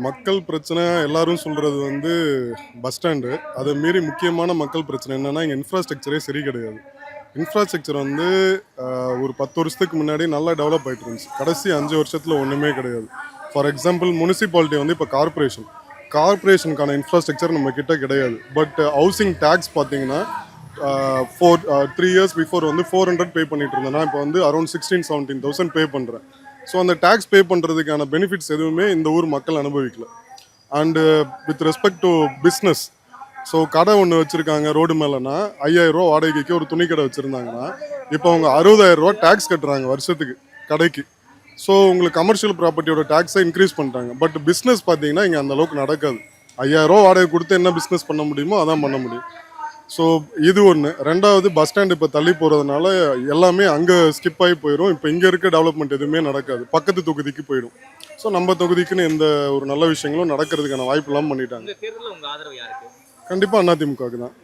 மக்கள் பிரச்சனை எல்லாரும் சொல்கிறது வந்து பஸ் ஸ்டாண்டு. அதை மீறி முக்கியமான மக்கள் பிரச்சனை என்னென்னா இங்கே இன்ஃப்ராஸ்ட்ரக்சரே சரி கிடையாது. இன்ஃப்ராஸ்ட்ரக்சர் வந்து ஒரு 10 வருஷத்துக்கு முன்னாடி நல்லா டெவலப் ஆகிட்டு இருந்துச்சு. கடைசி 5 வருஷத்தில் ஒன்றுமே கிடையாது. ஃபார் எக்ஸாம்பிள் முனிசிபாலிட்டி வந்து இப்போ கார்பரேஷனுக்கான இன்ஃப்ராஸ்ட்ரக்சர் நம்ம கிட்ட கிடையாது. பட் ஹவுசிங் டேக்ஸ் பார்த்தீங்கன்னா 3 இயர்ஸ் பிஃபோர் வந்து 400 பே பண்ணிட்டு இருந்தேன்னா இப்போ வந்து அரௌண்ட் 16,000-17,000 பே பண்ணுறேன். ஸோ அந்த டேக்ஸ் பே பண்ணுறதுக்கான பெனிஃபிட்ஸ் எதுவுமே இந்த ஊர் மக்கள் அனுபவிக்கல. And with respect to business, so கடை ஒன்று வச்சுருக்காங்க ரோடு மேலேனா 5,000 வாடகைக்கு ஒரு துணி கடை வச்சுருந்தாங்கன்னா இப்போ அவங்க 60,000 டேக்ஸ் கட்டுறாங்க வருஷத்துக்கு கடைக்கு. ஸோ உங்களுக்கு கமர்ஷியல் ப்ராப்பர்ட்டியோட டேக்ஸை இன்க்ரீஸ் பண்ணிட்டாங்க. பட் பிஸ்னஸ் பார்த்தீங்கன்னா இங்கே அந்த அளவுக்கு நடக்காது. 5,000 வாடகை கொடுத்து என்ன பிஸ்னஸ் பண்ண முடியுமோ அதான் பண்ண முடியும். ஸோ இது ஒன்று. ரெண்டாவது, பஸ் ஸ்டாண்ட் இப்போ தள்ளி போகிறதுனால எல்லாமே அங்கே ஸ்கிப் ஆகி போயிடும். இப்போ இங்கே இருக்க டெவலப்மெண்ட் எதுவுமே நடக்காது, பக்கத்து தொகுதிக்கு போயிடும். ஸோ நம்ம தொகுதிக்குன்னு எந்த ஒரு நல்ல விஷயங்களும் நடக்கிறதுக்கான வாய்ப்பெல்லாம் பண்ணிட்டாங்க. கண்டிப்பாக அதிமுகவுக்கு தான்.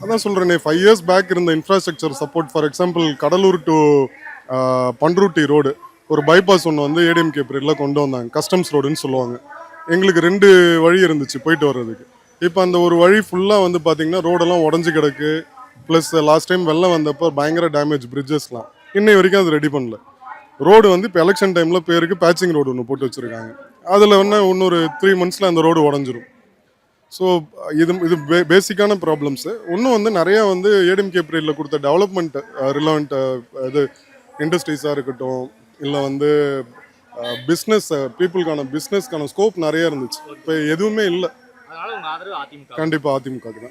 அதான் சொல்கிறேனே, 5 இயர்ஸ் பேக் இருந்த infrastructure support, for example Cuddalore to Panruti road ஒரு பைபாஸ் ஒன்று வந்து ஏடிஎம்கே பீரியடில் கொண்டு வந்தாங்க, கஸ்டம்ஸ் ரோடுன்னு சொல்லுவாங்க. எங்களுக்கு 2 வழி இருந்துச்சு போயிட்டு வர்றதுக்கு. இப்போ அந்த ஒரு வழி ஃபுல்லாக வந்து பார்த்திங்கன்னா ரோடெல்லாம் உடஞ்சி கிடக்கு. ப்ளஸ் லாஸ்ட் டைம் வெள்ளம் வந்தப்போ பயங்கர டேமேஜ் பிரிட்ஜஸ்லாம். இன்னை வரைக்கும் அது ரெடி பண்ணல. ரோடு வந்து இப்போ எலெக்ஷன் டைமில் பேருக்கு பேச்சிங் ரோடு ஒன்று போட்டு வச்சுருக்காங்க. அதில் இன்னொரு 3 மந்த்ஸில் அந்த ரோடு உடஞ்சிரும். ஸோ இது பேசிக்கான ப்ராப்ளம்ஸு. இன்னும் வந்து நிறையா வந்து ஏடிஎம்கே பீரியடில் கொடுத்த டெவலப்மெண்ட் ரிலவெண்ட் இது இண்டஸ்ட்ரீஸாக இருக்கட்டும், இல்லை வந்து பிஸ்னஸ் பீப்புளுக்கான பிஸ்னஸ்க்கான ஸ்கோப் நிறையா இருந்துச்சு. இப்போ எதுவுமே இல்லை. கண்டிப்பாக அதிமுக தான்.